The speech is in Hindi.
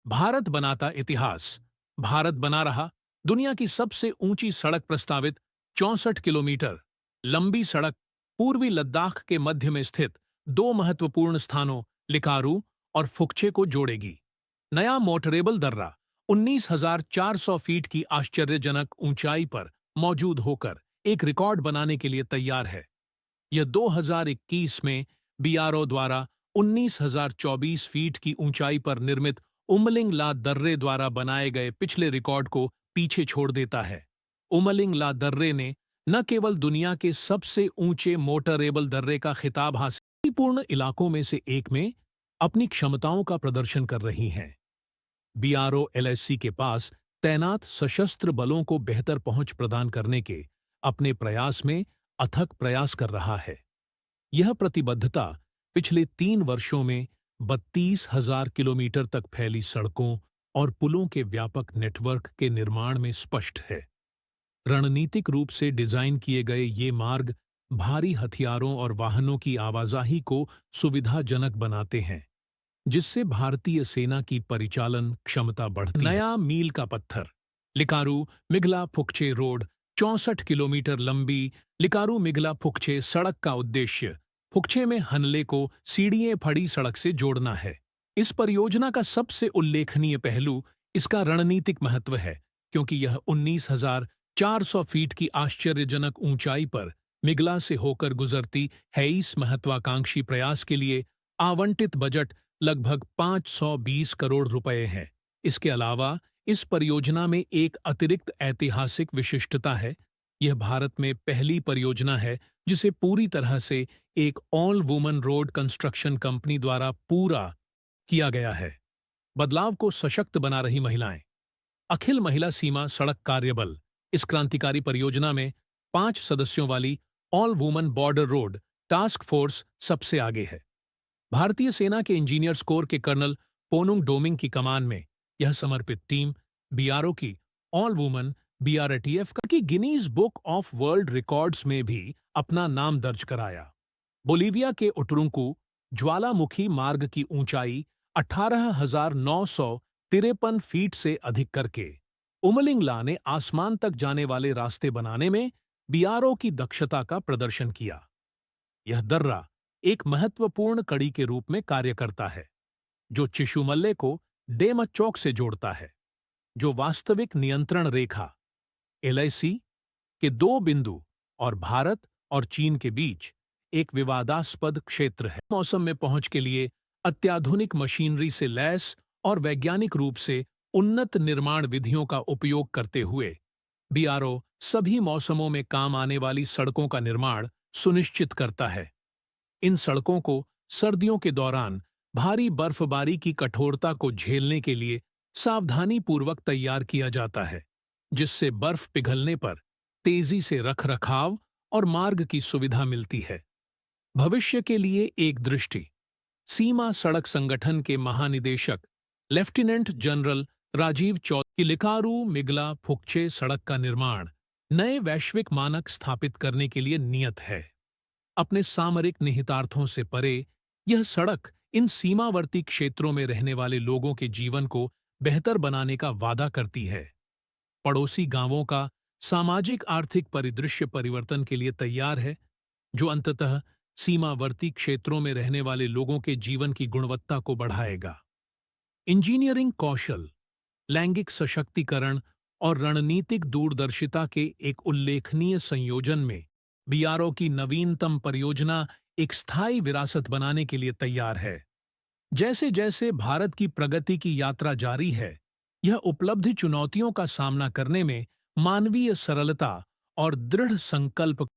भारत बनाता इतिहास। भारत बना रहा दुनिया की सबसे ऊंची सड़क प्रस्तावित 64 किलोमीटर लंबी सड़क पूर्वी लद्दाख के मध्य में स्थित दो महत्वपूर्ण स्थानों लिकारू और फुकचे को जोड़ेगी। नया मोटरेबल दर्रा 19,400 फीट की आश्चर्यजनक ऊंचाई पर मौजूद होकर एक रिकॉर्ड बनाने के लिए तैयार है। यह 2021 में बीआरओ द्वारा 19,024 फीट की ऊंचाई पर निर्मित उमलिंग ला दर्रे द्वारा बनाए गए पिछले रिकॉर्ड को पीछे छोड़ देता है। उमलिंग ला दर्रे ने न केवल दुनिया के सबसे ऊंचे मोटरेबल दर्रे का खिताब हासिल पूर्ण इलाकों में से एक में अपनी क्षमताओं का प्रदर्शन कर रही हैं। बीआरओ एलएससी के पास तैनात सशस्त्र बलों को बेहतर पहुंच प्रदान करने के अपने प्रयास में अथक प्रयास कर रहा है। यह प्रतिबद्धता पिछले 3 वर्षों में 32,000 किलोमीटर तक फैली सड़कों और पुलों के व्यापक नेटवर्क के निर्माण में स्पष्ट है। रणनीतिक रूप से डिजाइन किए गए ये मार्ग भारी हथियारों और वाहनों की आवाजाही को सुविधाजनक बनाते हैं, जिससे भारतीय सेना की परिचालन क्षमता बढ़ती है। नया मील का पत्थर लिकारू मिगला फुकचे रोड 64 किलोमीटर लंबी लिकारू मिगला फुकचे सड़क का उद्देश्य फुकचे में हनले को सीढ़ियां फड़ी सड़क से जोड़ना है। इस परियोजना का सबसे उल्लेखनीय पहलू इसका रणनीतिक महत्व है, क्योंकि यह 19,400 फीट की आश्चर्यजनक ऊंचाई पर मिगला से होकर गुजरती है। इस महत्वाकांक्षी प्रयास के लिए आवंटित बजट लगभग 520 करोड़ रुपए है। इसके अलावा इस परियोजना में एक अतिरिक्त ऐतिहासिक विशिष्टता है। यह भारत में पहली परियोजना है जिसे पूरी तरह से एक all woman road construction company द्वारा पूरा किया गया है। बदलाव को सशक्त बना रही महिलाएं। अखिल महिला सीमा सड़क कार्यबल इस क्रांतिकारी परियोजना में 5 सदस्यों वाली all woman border road task force सबसे आगे है। भारतीय सेना के इंजीनियर्स कोर के कर्नल पोनुंग डोमिंग की कमान में यह समर्पित टीम बीआरओ की ऑल वुमन बीआरटीएफ की Guinness book of world records में भी अपना नाम दर्ज कराया। बोलीविया के उटरुंकू ज्वालामुखी मार्ग की ऊंचाई 18,953 फीट से अधिक करके उमलिंगला ने आसमान तक जाने वाले रास्ते बनाने में बीआरओ की दक्षता का प्रदर्शन किया। यह दर्रा एक महत्वपूर्ण कड़ी के रूप में कार्य करता है, जो चिशुमल्ले को डेमचौक से जोड़ता है, जो वास्तविक नियंत्रण रेखा एलएसी के 2 बिंदु और भारत और चीन के बीच एक विवादास्पद क्षेत्र है। मौसम में पहुंच के लिए अत्याधुनिक मशीनरी से लैस और वैज्ञानिक रूप से उन्नत निर्माण विधियों का उपयोग करते हुए बीआरओ सभी मौसमों में काम आने वाली सड़कों का निर्माण सुनिश्चित करता है। इन सड़कों को सर्दियों के दौरान भारी बर्फबारी की कठोरता को झेलने के लिए सावधानीपूर्वक तैयार किया जाता है, जिससे बर्फ पिघलने पर तेजी से रखरखाव और मार्ग की सुविधा मिलती है। भविष्य के लिए एक दृष्टि। सीमा सड़क संगठन के महानिदेशक लेफ्टिनेंट जनरल राजीव चौधरी की लिकारू मिगला फुकचे सड़क का निर्माण नए वैश्विक मानक स्थापित करने के लिए नियत है। अपने सामरिक निहितार्थों से परे यह सड़क इन सीमावर्ती क्षेत्रों में रहने वाले लोगों के जीवन को बेहतर बनाने का वादा करती है। पड़ोसी गांवों का सामाजिक आर्थिक परिदृश्य परिवर्तन के लिए तैयार है, जो अंततः सीमावर्ती क्षेत्रों में रहने वाले लोगों के जीवन की गुणवत्ता को बढ़ाएगा। इंजीनियरिंग कौशल, लैंगिक सशक्तिकरण और रणनीतिक दूरदर्शिता के एक उल्लेखनीय संयोजन में बीआरओ की नवीनतम परियोजना एक स्थायी विरासत बनाने के लिए तैयार है। जैसे जैसे भारत की प्रगति की यात्रा जारी है, यह उपलब्धि चुनौतियों का सामना करने में मानवीय सरलता और दृढ़ संकल्प